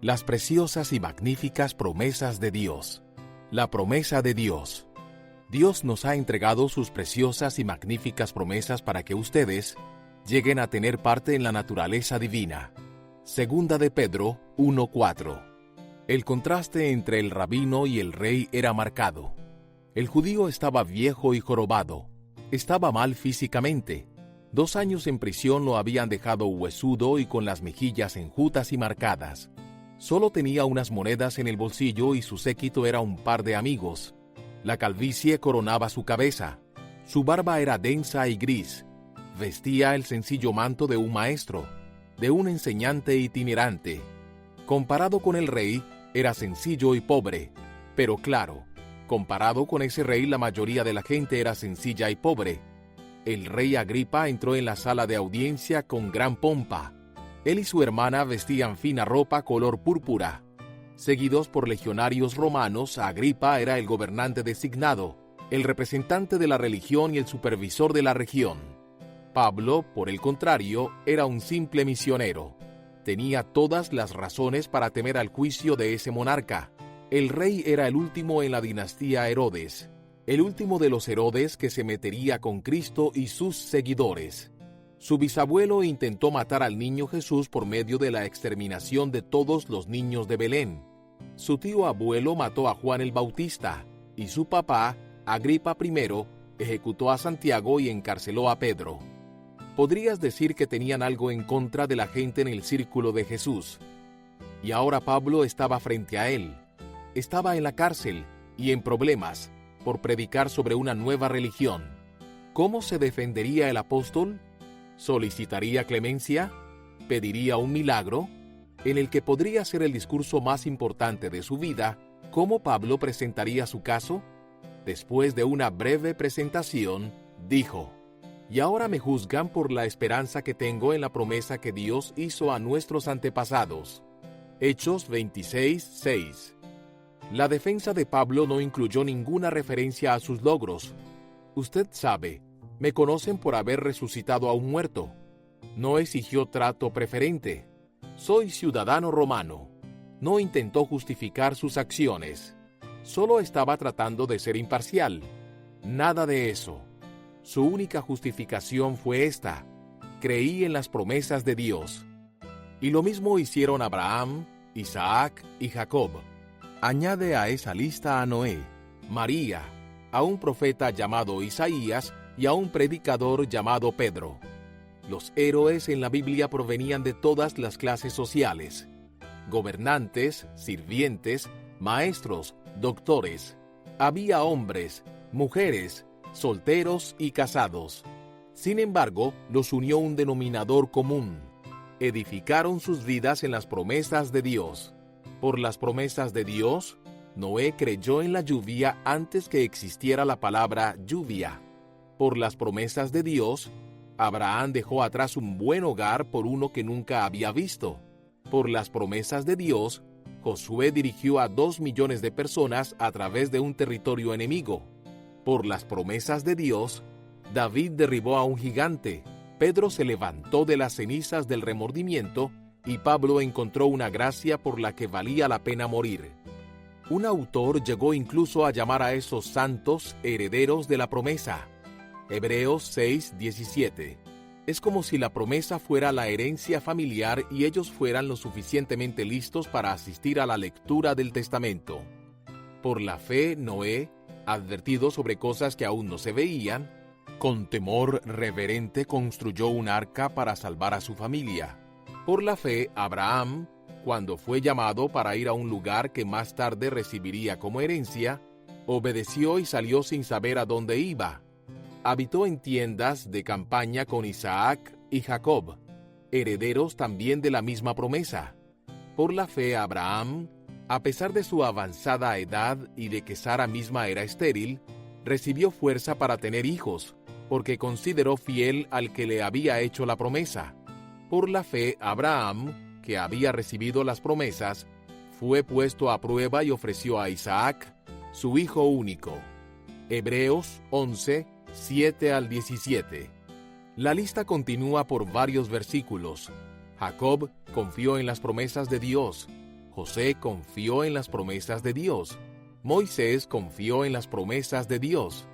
Las preciosas y magníficas promesas de Dios. La promesa de Dios. Dios nos ha entregado sus preciosas y magníficas promesas para que ustedes lleguen a tener parte en la naturaleza divina. Segunda de Pedro 1:4. El contraste entre el rabino y el rey era marcado. El judío estaba viejo y jorobado. Estaba mal físicamente. 2 años en prisión lo habían dejado huesudo y con las mejillas enjutas y marcadas. Solo tenía unas monedas en el bolsillo y su séquito era un par de amigos. La calvicie coronaba su cabeza. Su barba era densa y gris. Vestía el sencillo manto de un maestro, de un enseñante itinerante. Comparado con el rey, era sencillo y pobre. Pero claro, comparado con ese rey, la mayoría de la gente era sencilla y pobre. El rey Agripa entró en la sala de audiencia con gran pompa. Él y su hermana vestían fina ropa color púrpura. Seguidos por legionarios romanos, Agripa era el gobernante designado, el representante de la religión y el supervisor de la región. Pablo, por el contrario, era un simple misionero. Tenía todas las razones para temer al juicio de ese monarca. El rey era el último en la dinastía Herodes, el último de los Herodes que se metería con Cristo y sus seguidores. Su bisabuelo intentó matar al niño Jesús por medio de la exterminación de todos los niños de Belén. Su tío abuelo mató a Juan el Bautista, y su papá, Agripa I, ejecutó a Santiago y encarceló a Pedro. Podrías decir que tenían algo en contra de la gente en el círculo de Jesús. Y ahora Pablo estaba frente a él. Estaba en la cárcel y en problemas por predicar sobre una nueva religión. ¿Cómo se defendería el apóstol? ¿Solicitaría clemencia? ¿Pediría un milagro? En el que podría ser el discurso más importante de su vida, ¿cómo Pablo presentaría su caso? Después de una breve presentación, dijo: «Y ahora me juzgan por la esperanza que tengo en la promesa que Dios hizo a nuestros antepasados». Hechos 26:6. La defensa de Pablo no incluyó ninguna referencia a sus logros. Usted sabe, me conocen por haber resucitado a un muerto. No exigió trato preferente. Soy ciudadano romano. No intentó justificar sus acciones. Solo estaba tratando de ser imparcial. Nada de eso. Su única justificación fue esta: creí en las promesas de Dios. Y lo mismo hicieron Abraham, Isaac y Jacob. Añade a esa lista a Noé, María, a un profeta llamado Isaías y a un predicador llamado Pedro. Los héroes en la Biblia provenían de todas las clases sociales: gobernantes, sirvientes, maestros, doctores. Había hombres, mujeres, solteros y casados. Sin embargo, los unió un denominador común: edificaron sus vidas en las promesas de Dios. Por las promesas de Dios, Noé creyó en la lluvia antes que existiera la palabra lluvia. Por las promesas de Dios, Abraham dejó atrás un buen hogar por uno que nunca había visto. Por las promesas de Dios, Josué dirigió a 2 millones de personas a través de un territorio enemigo. Por las promesas de Dios, David derribó a un gigante, Pedro se levantó de las cenizas del remordimiento y Pablo encontró una gracia por la que valía la pena morir. Un autor llegó incluso a llamar a esos santos herederos de la promesa. Hebreos 6:17. Es como si la promesa fuera la herencia familiar y ellos fueran lo suficientemente listos para asistir a la lectura del testamento. Por la fe, Noé, advertido sobre cosas que aún no se veían, con temor reverente construyó un arca para salvar a su familia. Por la fe, Abraham, cuando fue llamado para ir a un lugar que más tarde recibiría como herencia, obedeció y salió sin saber a dónde iba. Habitó en tiendas de campaña con Isaac y Jacob, herederos también de la misma promesa. Por la fe, Abraham, a pesar de su avanzada edad y de que Sara misma era estéril, recibió fuerza para tener hijos, porque consideró fiel al que le había hecho la promesa. Por la fe, Abraham, que había recibido las promesas, fue puesto a prueba y ofreció a Isaac, su hijo único. Hebreos 11:7-17. La lista continúa por varios versículos. Jacob confió en las promesas de Dios. José confió en las promesas de Dios. Moisés confió en las promesas de Dios.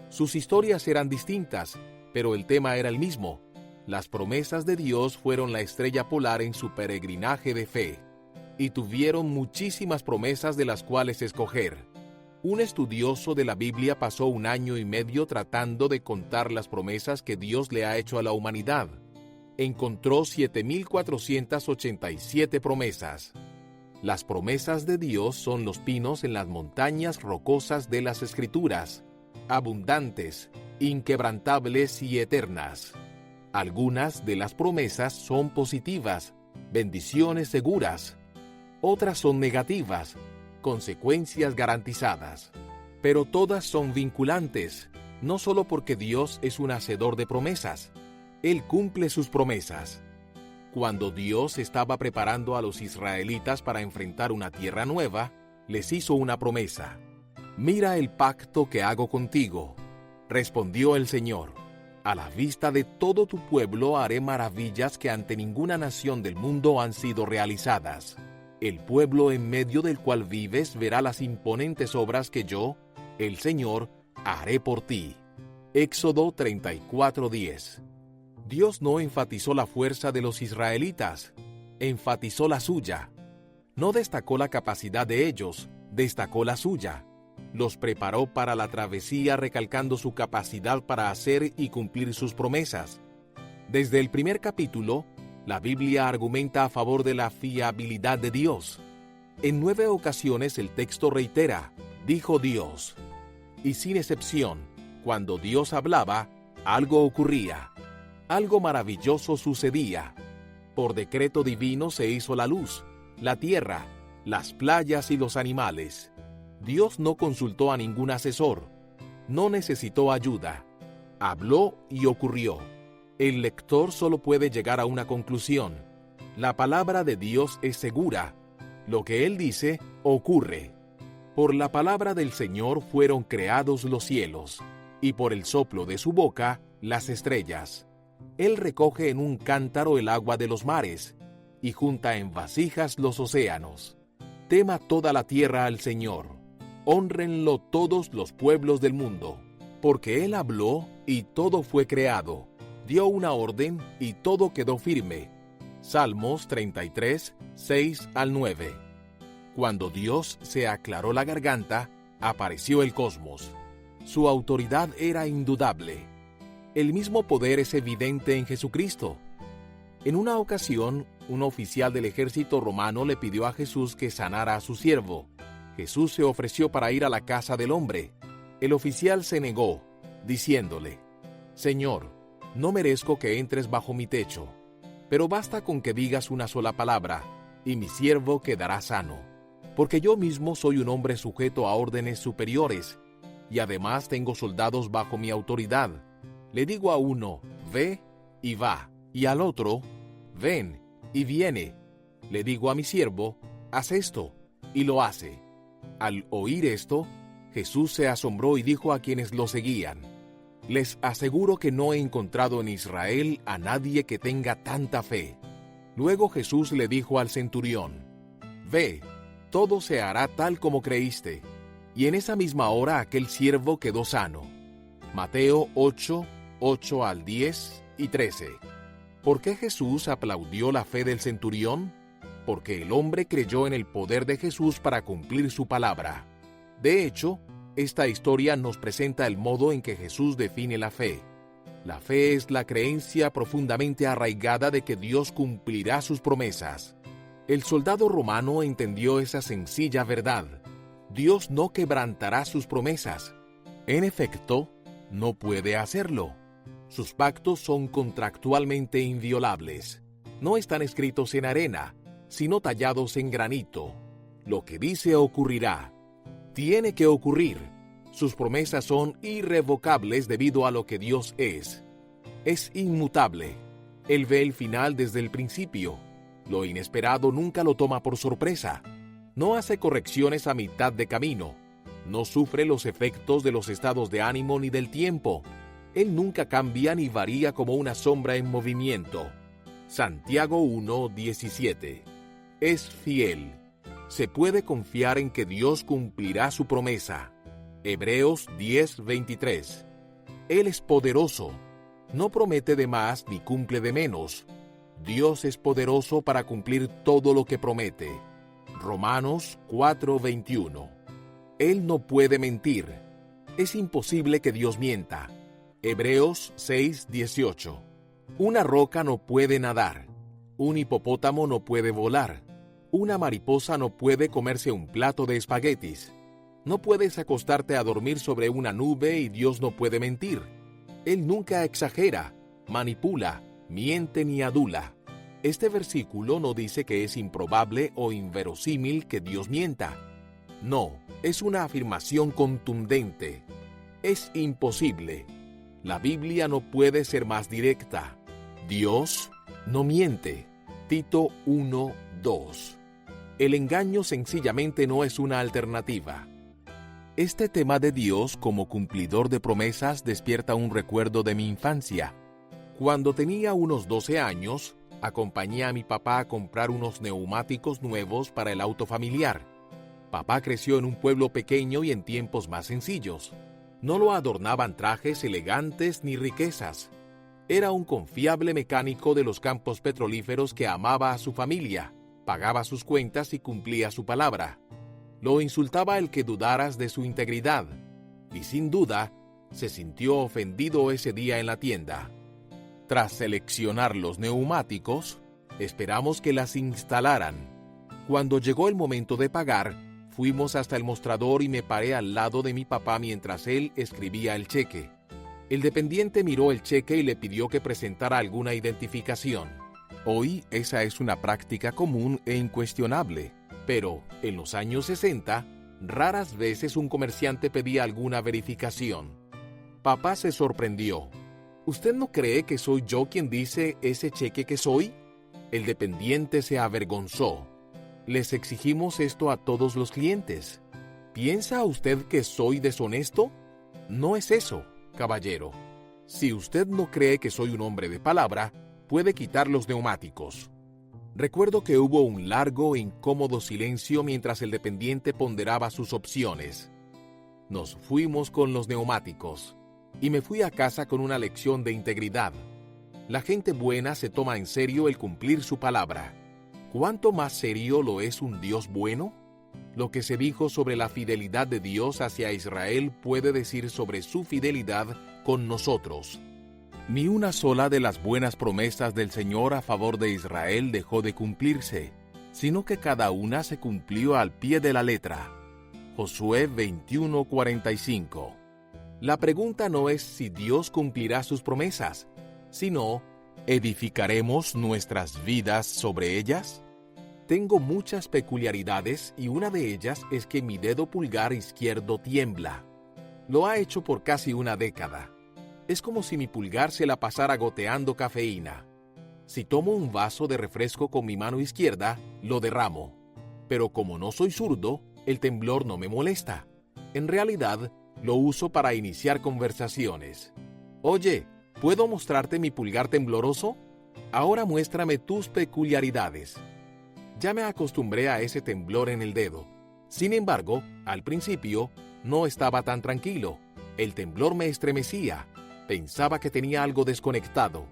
Sus historias eran distintas, pero el tema era el mismo. Las promesas de Dios fueron la estrella polar en su peregrinaje de fe, y tuvieron muchísimas promesas de las cuales escoger. Un estudioso de la Biblia pasó 1 año y medio tratando de contar las promesas que Dios le ha hecho a la humanidad. Encontró 7,487 promesas. Las promesas de Dios son los pinos en las montañas rocosas de las Escrituras, abundantes, inquebrantables y eternas. Algunas de las promesas son positivas, bendiciones seguras. Otras son negativas, consecuencias garantizadas. Pero todas son vinculantes, no solo porque Dios es un hacedor de promesas. Él cumple sus promesas. Cuando Dios estaba preparando a los israelitas para enfrentar una tierra nueva, les hizo una promesa. «Mira el pacto que hago contigo», respondió el Señor. «A la vista de todo tu pueblo haré maravillas que ante ninguna nación del mundo han sido realizadas. El pueblo en medio del cual vives verá las imponentes obras que yo, el Señor, haré por ti». Éxodo 34:10. Dios no enfatizó la fuerza de los israelitas, enfatizó la suya. No destacó la capacidad de ellos, destacó la suya. Los preparó para la travesía recalcando su capacidad para hacer y cumplir sus promesas. Desde el primer capítulo, la Biblia argumenta a favor de la fiabilidad de Dios. En 9 ocasiones el texto reitera, dijo Dios. Y sin excepción, cuando Dios hablaba, algo ocurría. Algo maravilloso sucedía. Por decreto divino se hizo la luz, la tierra, las playas y los animales. Dios no consultó a ningún asesor. No necesitó ayuda. Habló y ocurrió. El lector solo puede llegar a una conclusión. La palabra de Dios es segura. Lo que Él dice, ocurre. Por la palabra del Señor fueron creados los cielos, y por el soplo de su boca, las estrellas. Él recoge en un cántaro el agua de los mares, y junta en vasijas los océanos. Tema toda la tierra al Señor. Hónrenlo todos los pueblos del mundo. Porque Él habló, y todo fue creado. Dio una orden, y todo quedó firme. Salmos 33, 6-9. Cuando Dios se aclaró la garganta, apareció el cosmos. Su autoridad era indudable. El mismo poder es evidente en Jesucristo. En una ocasión, un oficial del ejército romano le pidió a Jesús que sanara a su siervo. Jesús se ofreció para ir a la casa del hombre. El oficial se negó, diciéndole, «Señor, no merezco que entres bajo mi techo, pero basta con que digas una sola palabra, y mi siervo quedará sano, porque yo mismo soy un hombre sujeto a órdenes superiores, y además tengo soldados bajo mi autoridad. Le digo a uno, ve, y va, y al otro, ven, y viene. Le digo a mi siervo, haz esto, y lo hace». Al oír esto, Jesús se asombró y dijo a quienes lo seguían, «Les aseguro que no he encontrado en Israel a nadie que tenga tanta fe». Luego Jesús le dijo al centurión, «Ve, todo se hará tal como creíste». Y en esa misma hora aquel siervo quedó sano. Mateo 8, 8-10 y 13. ¿Por qué Jesús aplaudió la fe del centurión? Porque el hombre creyó en el poder de Jesús para cumplir su palabra. De hecho, esta historia nos presenta el modo en que Jesús define la fe. La fe es la creencia profundamente arraigada de que Dios cumplirá sus promesas. El soldado romano entendió esa sencilla verdad. Dios no quebrantará sus promesas. En efecto, no puede hacerlo. Sus pactos son contractualmente inviolables. No están escritos en arena, sino tallados en granito. Lo que dice ocurrirá. Tiene que ocurrir. Sus promesas son irrevocables debido a lo que Dios es. Es inmutable. Él ve el final desde el principio. Lo inesperado nunca lo toma por sorpresa. No hace correcciones a mitad de camino. No sufre los efectos de los estados de ánimo ni del tiempo. Él nunca cambia ni varía como una sombra en movimiento. Santiago 1:17. Es fiel. Se puede confiar en que Dios cumplirá su promesa. Hebreos 10:23. Él es poderoso. No promete de más ni cumple de menos. Dios es poderoso para cumplir todo lo que promete. Romanos 4:21. Él no puede mentir. Es imposible que Dios mienta. Hebreos 6:18. Una roca no puede nadar. Un hipopótamo no puede volar. Una mariposa no puede comerse un plato de espaguetis. No puedes acostarte a dormir sobre una nube y Dios no puede mentir. Él nunca exagera, manipula, miente ni adula. Este versículo no dice que es improbable o inverosímil que Dios mienta. No, es una afirmación contundente. Es imposible. La Biblia no puede ser más directa. Dios no miente. Tito 1:2. El engaño sencillamente no es una alternativa. Este tema de Dios como cumplidor de promesas despierta un recuerdo de mi infancia. Cuando tenía unos 12 años, acompañé a mi papá a comprar unos neumáticos nuevos para el auto familiar. Papá creció en un pueblo pequeño y en tiempos más sencillos. No lo adornaban trajes elegantes ni riquezas. Era un confiable mecánico de los campos petrolíferos que amaba a su familia, pagaba sus cuentas y cumplía su palabra. Lo insultaba el que dudaras de su integridad, y sin duda, se sintió ofendido ese día en la tienda. Tras seleccionar los neumáticos, esperamos que las instalaran. Cuando llegó el momento de pagar, fuimos hasta el mostrador y me paré al lado de mi papá mientras él escribía el cheque. El dependiente miró el cheque y le pidió que presentara alguna identificación. Hoy esa es una práctica común e incuestionable, pero en los años 60, raras veces un comerciante pedía alguna verificación. Papá se sorprendió. ¿Usted no cree que soy yo quien dice ese cheque que soy? El dependiente se avergonzó. Les exigimos esto a todos los clientes. ¿Piensa usted que soy deshonesto? No es eso, caballero. Si usted no cree que soy un hombre de palabra, puede quitar los neumáticos. Recuerdo que hubo un largo e incómodo silencio mientras el dependiente ponderaba sus opciones. Nos fuimos con los neumáticos, y me fui a casa con una lección de integridad. La gente buena se toma en serio el cumplir su palabra. ¿Cuánto más serio lo es un Dios bueno? Lo que se dijo sobre la fidelidad de Dios hacia Israel puede decir sobre su fidelidad con nosotros. Ni una sola de las buenas promesas del Señor a favor de Israel dejó de cumplirse, sino que cada una se cumplió al pie de la letra. Josué 21:45. La pregunta no es si Dios cumplirá sus promesas, sino, ¿edificaremos nuestras vidas sobre ellas? Tengo muchas peculiaridades y una de ellas es que mi dedo pulgar izquierdo tiembla. Lo ha hecho por casi una década. Es como si mi pulgar se la pasara goteando cafeína. Si tomo un vaso de refresco con mi mano izquierda, lo derramo. Pero como no soy zurdo, el temblor no me molesta. En realidad, lo uso para iniciar conversaciones. Oye, ¿puedo mostrarte mi pulgar tembloroso? Ahora muéstrame tus peculiaridades. Ya me acostumbré a ese temblor en el dedo. Sin embargo, al principio, no estaba tan tranquilo. El temblor me estremecía. Pensaba que tenía algo desconectado.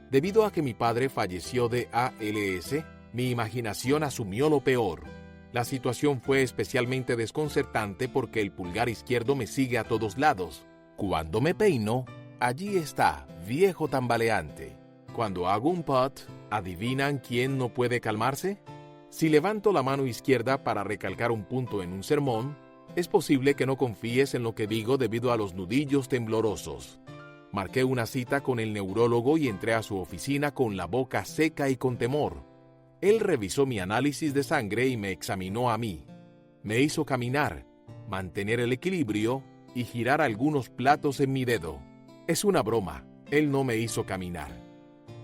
Debido a que mi padre falleció de ALS, mi imaginación asumió lo peor. La situación fue especialmente desconcertante porque el pulgar izquierdo me sigue a todos lados. Cuando me peino, allí está, viejo tambaleante. Cuando hago un putt, ¿adivinan quién no puede calmarse? Si levanto la mano izquierda para recalcar un punto en un sermón, es posible que no confíes en lo que digo debido a los nudillos temblorosos. Marqué una cita con el neurólogo y entré a su oficina con la boca seca y con temor. Él revisó mi análisis de sangre y me examinó a mí. Me hizo caminar, mantener el equilibrio y girar algunos platos en mi dedo. Es una broma, él no me hizo caminar.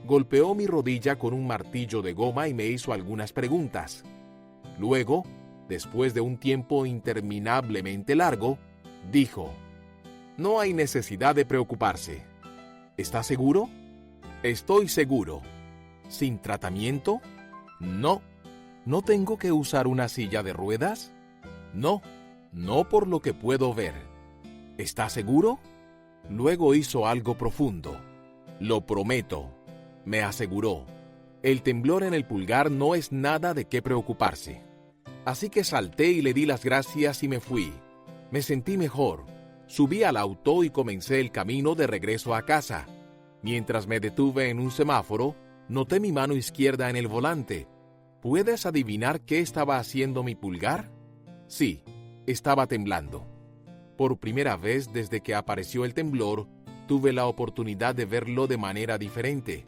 Golpeó mi rodilla con un martillo de goma y me hizo algunas preguntas. Luego, después de un tiempo interminablemente largo, dijo: «No hay necesidad de preocuparse. ¿Está seguro?» «Estoy seguro». «¿Sin tratamiento?» «No». ¿No tengo que usar una silla de ruedas? No, no por lo que puedo ver. ¿Estás seguro? Luego hizo algo profundo. Lo prometo, me aseguró. El temblor en el pulgar no es nada de qué preocuparse. Así que salté y le di las gracias y me fui. Me sentí mejor. Subí al auto y comencé el camino de regreso a casa. Mientras me detuve en un semáforo, noté mi mano izquierda en el volante. ¿Puedes adivinar qué estaba haciendo mi pulgar? Sí, estaba temblando. Por primera vez desde que apareció el temblor, tuve la oportunidad de verlo de manera diferente.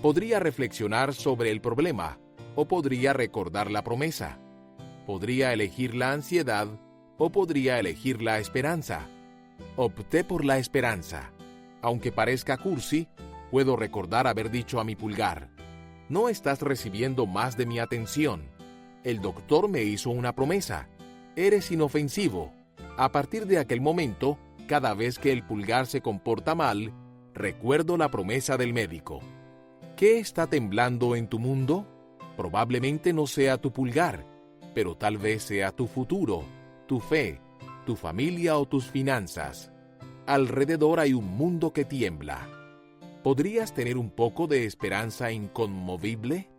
Podría reflexionar sobre el problema, o podría recordar la promesa. Podría elegir la ansiedad, o podría elegir la esperanza. Opté por la esperanza. Aunque parezca cursi, puedo recordar haber dicho a mi pulgar: no estás recibiendo más de mi atención. El doctor me hizo una promesa. Eres inofensivo. A partir de aquel momento, cada vez que el pulgar se comporta mal, recuerdo la promesa del médico. ¿Qué está temblando en tu mundo? Probablemente no sea tu pulgar, pero tal vez sea tu futuro, tu fe, tu familia o tus finanzas. Alrededor hay un mundo que tiembla. ¿Podrías tener un poco de esperanza inconmovible?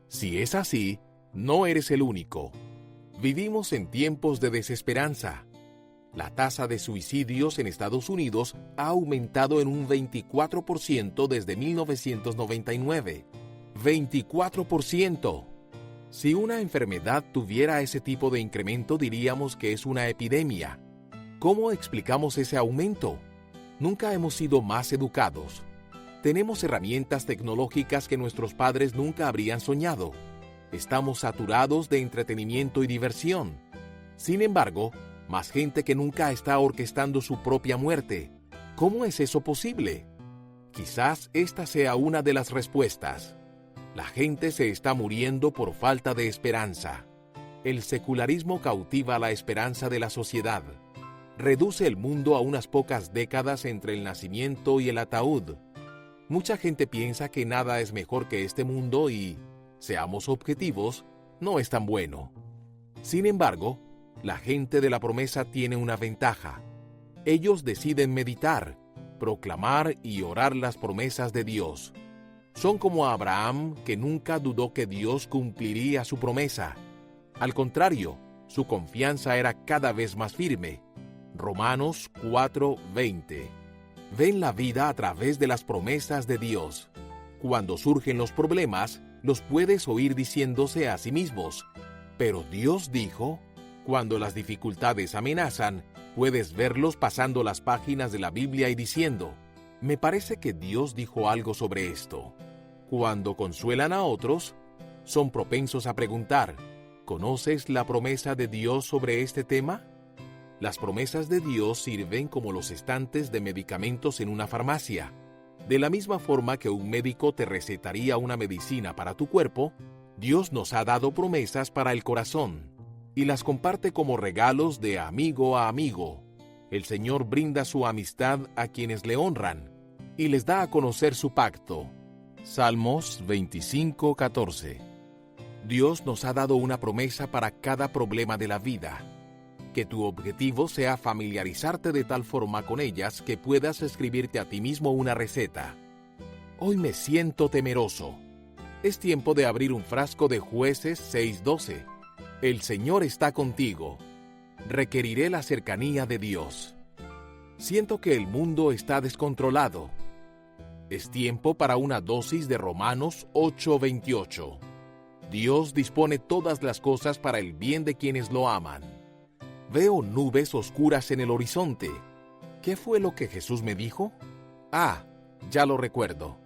Si es así, no eres el único. Vivimos en tiempos de desesperanza. La tasa de suicidios en Estados Unidos ha aumentado en un 24% desde 1999. ¡24%! Si una enfermedad tuviera ese tipo de incremento, diríamos que es una epidemia. ¿Cómo explicamos ese aumento? Nunca hemos sido más educados. Tenemos herramientas tecnológicas que nuestros padres nunca habrían soñado. Estamos saturados de entretenimiento y diversión. Sin embargo, más gente que nunca está orquestando su propia muerte. ¿Cómo es eso posible? Quizás esta sea una de las respuestas. La gente se está muriendo por falta de esperanza. El secularismo cautiva la esperanza de la sociedad. Reduce el mundo a unas pocas décadas entre el nacimiento y el ataúd. Mucha gente piensa que nada es mejor que este mundo y, seamos objetivos, no es tan bueno. Sin embargo, la gente de la promesa tiene una ventaja. Ellos deciden meditar, proclamar y orar las promesas de Dios. Son como Abraham, que nunca dudó que Dios cumpliría su promesa. Al contrario, su confianza era cada vez más firme. Romanos 4:20. Ven la vida a través de las promesas de Dios. Cuando surgen los problemas, los puedes oír diciéndose a sí mismos: pero Dios dijo. Cuando las dificultades amenazan, puedes verlos pasando las páginas de la Biblia y diciendo: me parece que Dios dijo algo sobre esto. Cuando consuelan a otros, son propensos a preguntar: ¿conoces la promesa de Dios sobre este tema? Las promesas de Dios sirven como los estantes de medicamentos en una farmacia. De la misma forma que un médico te recetaría una medicina para tu cuerpo, Dios nos ha dado promesas para el corazón y las comparte como regalos de amigo a amigo. El Señor brinda su amistad a quienes le honran y les da a conocer su pacto. Salmos 25:14. Dios nos ha dado una promesa para cada problema de la vida. Que tu objetivo sea familiarizarte de tal forma con ellas que puedas escribirte a ti mismo una receta. Hoy me siento temeroso. Es tiempo de abrir un frasco de Jueces 6:12. El Señor está contigo. Requeriré la cercanía de Dios. Siento que el mundo está descontrolado. Es tiempo para una dosis de Romanos 8:28. Dios dispone todas las cosas para el bien de quienes lo aman. Veo nubes oscuras en el horizonte. ¿Qué fue lo que Jesús me dijo? Ya lo recuerdo.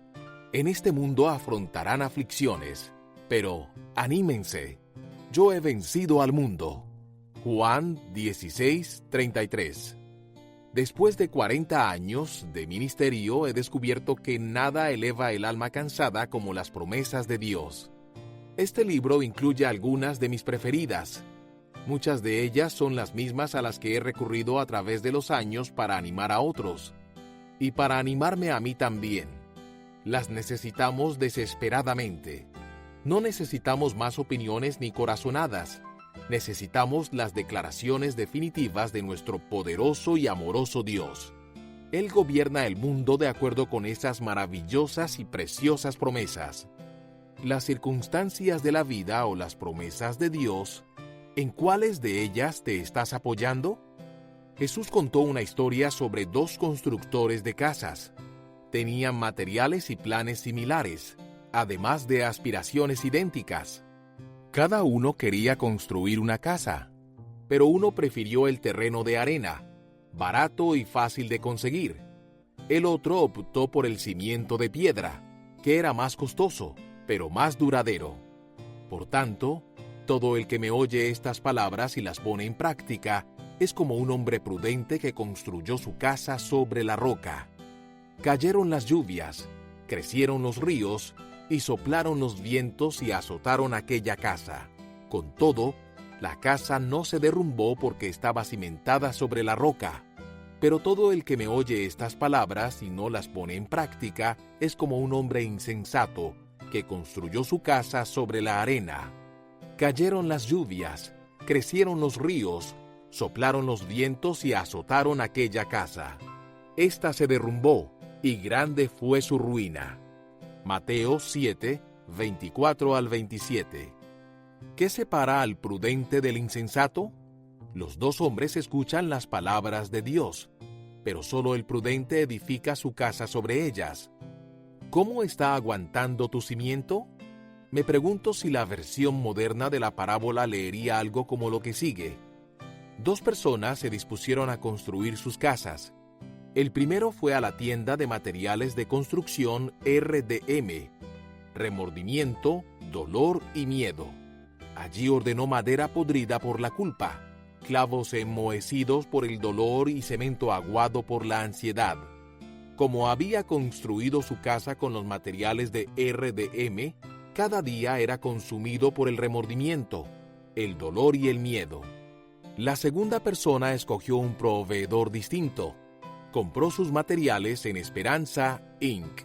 En este mundo afrontarán aflicciones, pero anímense. Yo he vencido al mundo. Juan 16:33. Después de 40 años de ministerio, he descubierto que nada eleva el alma cansada como las promesas de Dios. Este libro incluye algunas de mis preferidas. Muchas de ellas son las mismas a las que he recurrido a través de los años para animar a otros. Y para animarme a mí también. Las necesitamos desesperadamente. No necesitamos más opiniones ni corazonadas. Necesitamos las declaraciones definitivas de nuestro poderoso y amoroso Dios. Él gobierna el mundo de acuerdo con esas maravillosas y preciosas promesas. Las circunstancias de la vida o las promesas de Dios, ¿en cuáles de ellas te estás apoyando? Jesús contó una historia sobre dos constructores de casas. Tenían materiales y planes similares, además de aspiraciones idénticas. Cada uno quería construir una casa, pero uno prefirió el terreno de arena, barato y fácil de conseguir. El otro optó por el cimiento de piedra, que era más costoso, pero más duradero. Por tanto, todo el que me oye estas palabras y las pone en práctica es como un hombre prudente que construyó su casa sobre la roca. Cayeron las lluvias, crecieron los ríos, y soplaron los vientos y azotaron aquella casa. Con todo, la casa no se derrumbó porque estaba cimentada sobre la roca. Pero todo el que me oye estas palabras y no las pone en práctica es como un hombre insensato que construyó su casa sobre la arena. Cayeron las lluvias, crecieron los ríos, soplaron los vientos y azotaron aquella casa. Esta se derrumbó, y grande fue su ruina. Mateo 7, 24 al 27. ¿Qué separa al prudente del insensato? Los dos hombres escuchan las palabras de Dios, pero solo el prudente edifica su casa sobre ellas. ¿Cómo está aguantando tu cimiento? Me pregunto si la versión moderna de la parábola leería algo como lo que sigue. Dos personas se dispusieron a construir sus casas. El primero fue a la tienda de materiales de construcción RDM, remordimiento, dolor y miedo. Allí ordenó madera podrida por la culpa, clavos enmohecidos por el dolor y cemento aguado por la ansiedad. Como había construido su casa con los materiales de RDM, cada día era consumido por el remordimiento, el dolor y el miedo. La segunda persona escogió un proveedor distinto. Compró sus materiales en Esperanza, Inc.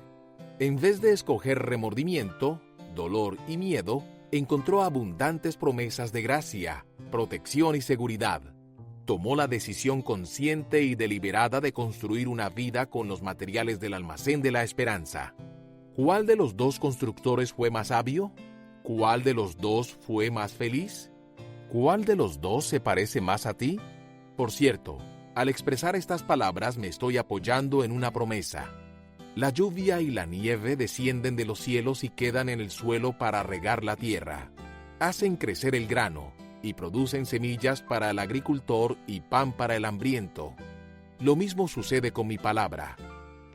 En vez de escoger remordimiento, dolor y miedo, encontró abundantes promesas de gracia, protección y seguridad. Tomó la decisión consciente y deliberada de construir una vida con los materiales del almacén de la esperanza. ¿Cuál de los dos constructores fue más sabio? ¿Cuál de los dos fue más feliz? ¿Cuál de los dos se parece más a ti? Por cierto, al expresar estas palabras me estoy apoyando en una promesa. La lluvia y la nieve descienden de los cielos y quedan en el suelo para regar la tierra. Hacen crecer el grano y producen semillas para el agricultor y pan para el hambriento. Lo mismo sucede con mi palabra.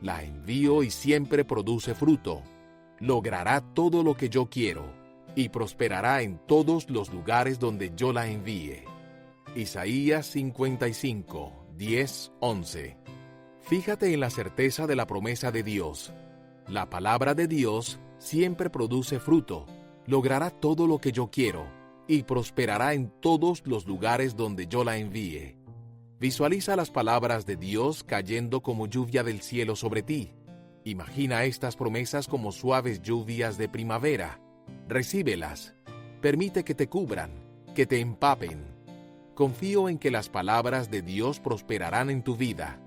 La envío y siempre produce fruto. Logrará todo lo que yo quiero y prosperará en todos los lugares donde yo la envíe. Isaías 55, 10, 11. Fíjate en la certeza de la promesa de Dios. La palabra de Dios siempre produce fruto, logrará todo lo que yo quiero y prosperará en todos los lugares donde yo la envíe. Visualiza las palabras de Dios cayendo como lluvia del cielo sobre ti. Imagina estas promesas como suaves lluvias de primavera. Recíbelas. Permite que te cubran, que te empapen. Confío en que las palabras de Dios prosperarán en tu vida.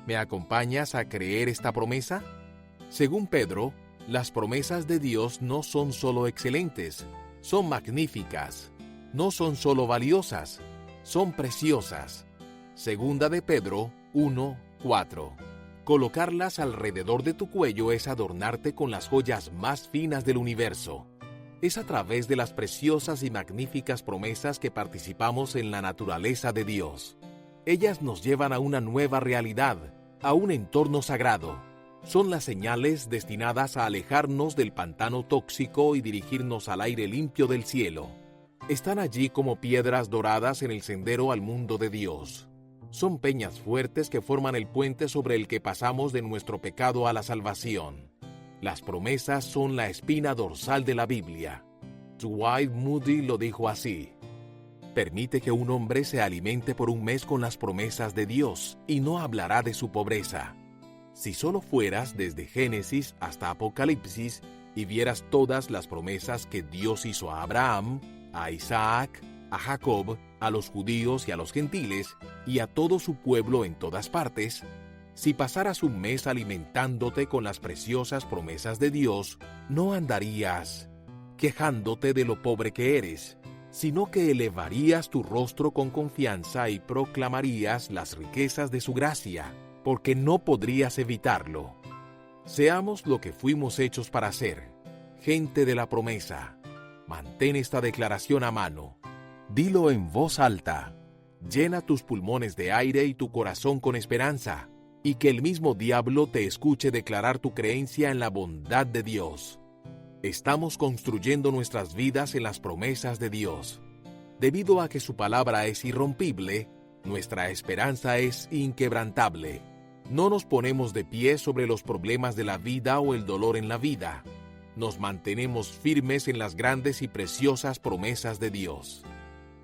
¿Me acompañas a creer esta promesa? Según Pedro, las promesas de Dios no son solo excelentes, son magníficas. No son solo valiosas, son preciosas. Segunda de Pedro 1, 4. Colocarlas alrededor de tu cuello es adornarte con las joyas más finas del universo. Es a través de las preciosas y magníficas promesas que participamos en la naturaleza de Dios. Ellas nos llevan a una nueva realidad, a un entorno sagrado. Son las señales destinadas a alejarnos del pantano tóxico y dirigirnos al aire limpio del cielo. Están allí como piedras doradas en el sendero al mundo de Dios. Son peñas fuertes que forman el puente sobre el que pasamos de nuestro pecado a la salvación. Las promesas son la espina dorsal de la Biblia. Dwight Moody lo dijo así: permite que un hombre se alimente por un mes con las promesas de Dios y no hablará de su pobreza. Si solo fueras desde Génesis hasta Apocalipsis y vieras todas las promesas que Dios hizo a Abraham, a Isaac, a Jacob, a los judíos y a los gentiles, y a todo su pueblo en todas partes, si pasaras un mes alimentándote con las preciosas promesas de Dios, no andarías quejándote de lo pobre que eres, sino que elevarías tu rostro con confianza y proclamarías las riquezas de su gracia, porque no podrías evitarlo. Seamos lo que fuimos hechos para ser, gente de la promesa. Mantén esta declaración a mano. Dilo en voz alta. Llena tus pulmones de aire y tu corazón con esperanza, y que el mismo diablo te escuche declarar tu creencia en la bondad de Dios. Estamos construyendo nuestras vidas en las promesas de Dios. Debido a que su palabra es irrompible, nuestra esperanza es inquebrantable. No nos ponemos de pie sobre los problemas de la vida o el dolor en la vida. Nos mantenemos firmes en las grandes y preciosas promesas de Dios.